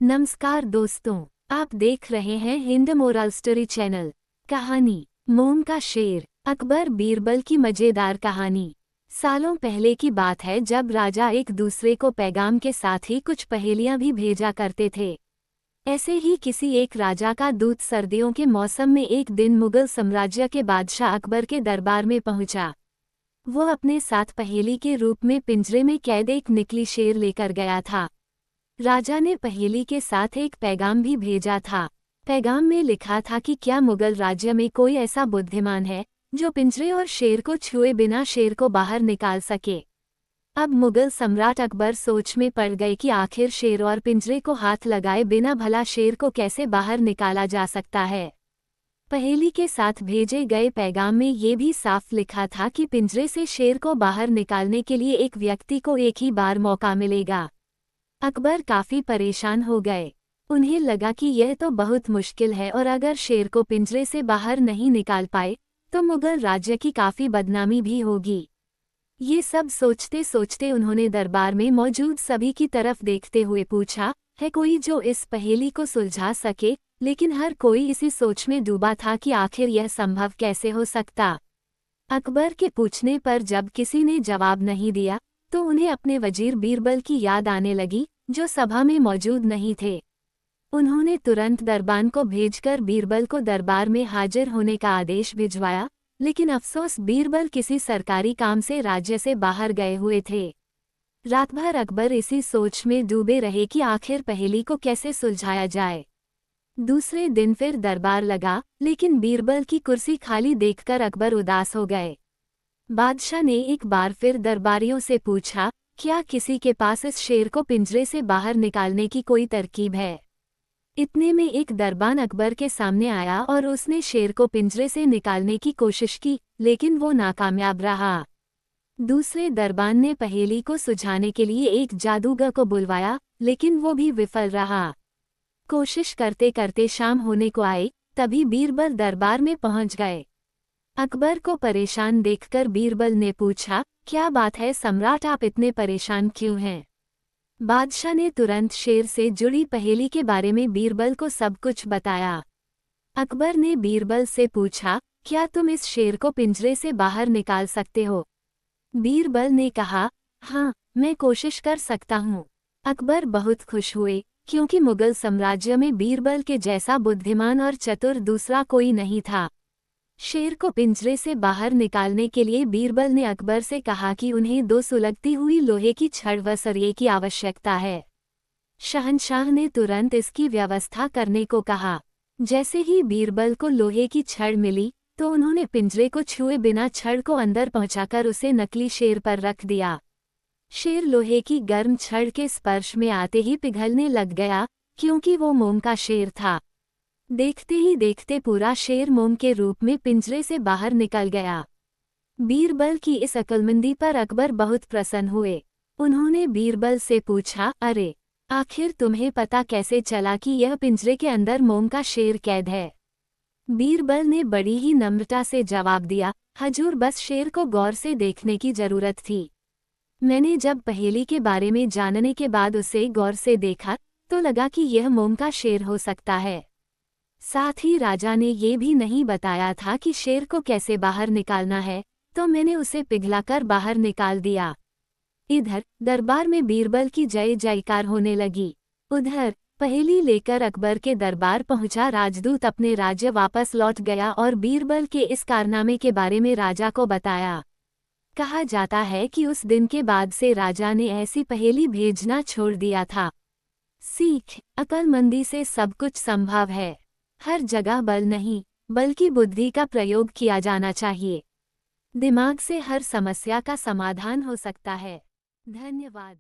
नमस्कार दोस्तों, आप देख रहे हैं हिंद मोरल स्टोरी चैनल। कहानी मोम का शेर। अकबर बीरबल की मजेदार कहानी। सालों पहले की बात है जब राजा एक दूसरे को पैगाम के साथ ही कुछ पहेलियां भी भेजा करते थे। ऐसे ही किसी एक राजा का दूत सर्दियों के मौसम में एक दिन मुगल साम्राज्य के बादशाह अकबर के दरबार में पहुंचा। वो अपने साथ पहेली के रूप में पिंजरे में कैद एक नकली शेर लेकर गया था। राजा ने पहेली के साथ एक पैगाम भी भेजा था। पैगाम में लिखा था कि क्या मुगल राज्य में कोई ऐसा बुद्धिमान है जो पिंजरे और शेर को छुए बिना शेर को बाहर निकाल सके। अब मुगल सम्राट अकबर सोच में पड़ गए कि आखिर शेर और पिंजरे को हाथ लगाए बिना भला शेर को कैसे बाहर निकाला जा सकता है। पहेली के साथ भेजे गए पैगाम में ये भी साफ लिखा था कि पिंजरे से शेर को बाहर निकालने के लिए एक व्यक्ति को एक ही बार मौका मिलेगा। अकबर काफी परेशान हो गए। उन्हें लगा कि यह तो बहुत मुश्किल है और अगर शेर को पिंजरे से बाहर नहीं निकाल पाए तो मुगल राज्य की काफी बदनामी भी होगी। ये सब सोचते सोचते उन्होंने दरबार में मौजूद सभी की तरफ देखते हुए पूछा, है कोई जो इस पहेली को सुलझा सके। लेकिन हर कोई इसी सोच में डूबा था कि आखिर यह संभव कैसे हो सकता। अकबर के पूछने पर जब किसी ने जवाब नहीं दिया तो उन्हें अपने वजीर बीरबल की याद आने लगी, जो सभा में मौजूद नहीं थे। उन्होंने तुरंत दरबान को भेजकर बीरबल को दरबार में हाजिर होने का आदेश भिजवाया, लेकिन अफसोस बीरबल किसी सरकारी काम से राज्य से बाहर गए हुए थे। रात भर अकबर इसी सोच में डूबे रहे कि आखिर पहेली को कैसे सुलझाया जाए। दूसरे दिन फिर दरबार लगा, लेकिन बीरबल की कुर्सी खाली देखकर अकबर उदास हो गए। बादशाह ने एक बार फिर दरबारियों से पूछा, क्या किसी के पास इस शेर को पिंजरे से बाहर निकालने की कोई तरकीब है। इतने में एक दरबान अकबर के सामने आया और उसने शेर को पिंजरे से निकालने की कोशिश की, लेकिन वो नाकामयाब रहा। दूसरे दरबान ने पहेली को सुलझाने के लिए एक जादूगर को बुलवाया, लेकिन वो भी विफल रहा। कोशिश करते करते शाम होने को आई, तभी बीरबल दरबार में पहुंच गए। अकबर को परेशान देखकर बीरबल ने पूछा, क्या बात है सम्राट, आप इतने परेशान क्यों हैं। बादशाह ने तुरंत शेर से जुड़ी पहेली के बारे में बीरबल को सब कुछ बताया। अकबर ने बीरबल से पूछा, क्या तुम इस शेर को पिंजरे से बाहर निकाल सकते हो। बीरबल ने कहा, हाँ, मैं कोशिश कर सकता हूँ। अकबर बहुत खुश हुए, क्योंकि मुगल साम्राज्य में बीरबल के जैसा बुद्धिमान और चतुर दूसरा कोई नहीं था। शेर को पिंजरे से बाहर निकालने के लिए बीरबल ने अकबर से कहा कि उन्हें 2 सुलगती हुई लोहे की छड़ व सरिये की आवश्यकता है। शहंशाह ने तुरंत इसकी व्यवस्था करने को कहा। जैसे ही बीरबल को लोहे की छड़ मिली तो उन्होंने पिंजरे को छुए बिना छड़ को अंदर पहुंचाकर उसे नकली शेर पर रख दिया। शेर लोहे की गर्म छड़ के स्पर्श में आते ही पिघलने लग गया, क्योंकि वो मोम का शेर था। देखते ही देखते पूरा शेर मोम के रूप में पिंजरे से बाहर निकल गया। बीरबल की इस अक्लमंदी पर अकबर बहुत प्रसन्न हुए। उन्होंने बीरबल से पूछा, अरे, आखिर तुम्हें पता कैसे चला कि यह पिंजरे के अंदर मोम का शेर कैद है। बीरबल ने बड़ी ही नम्रता से जवाब दिया, हजूर, बस शेर को गौर से देखने की जरूरत थी। मैंने जब पहेली के बारे में जानने के बाद उसे गौर से देखा तो लगा कि यह मोम का शेर हो सकता है। साथ ही राजा ने ये भी नहीं बताया था कि शेर को कैसे बाहर निकालना है, तो मैंने उसे पिघलाकर बाहर निकाल दिया। इधर दरबार में बीरबल की जय जयकार होने लगी। उधर पहेली लेकर अकबर के दरबार पहुंचा राजदूत अपने राज्य वापस लौट गया और बीरबल के इस कारनामे के बारे में राजा को बताया। कहा जाता है कि उस दिन के बाद से राजा ने ऐसी पहेली भेजना छोड़ दिया था। सीख, अक्लमंदी से सब कुछ संभव है। हर जगह बल नहीं, बल्कि बुद्धि का प्रयोग किया जाना चाहिए। दिमाग से हर समस्या का समाधान हो सकता है। धन्यवाद।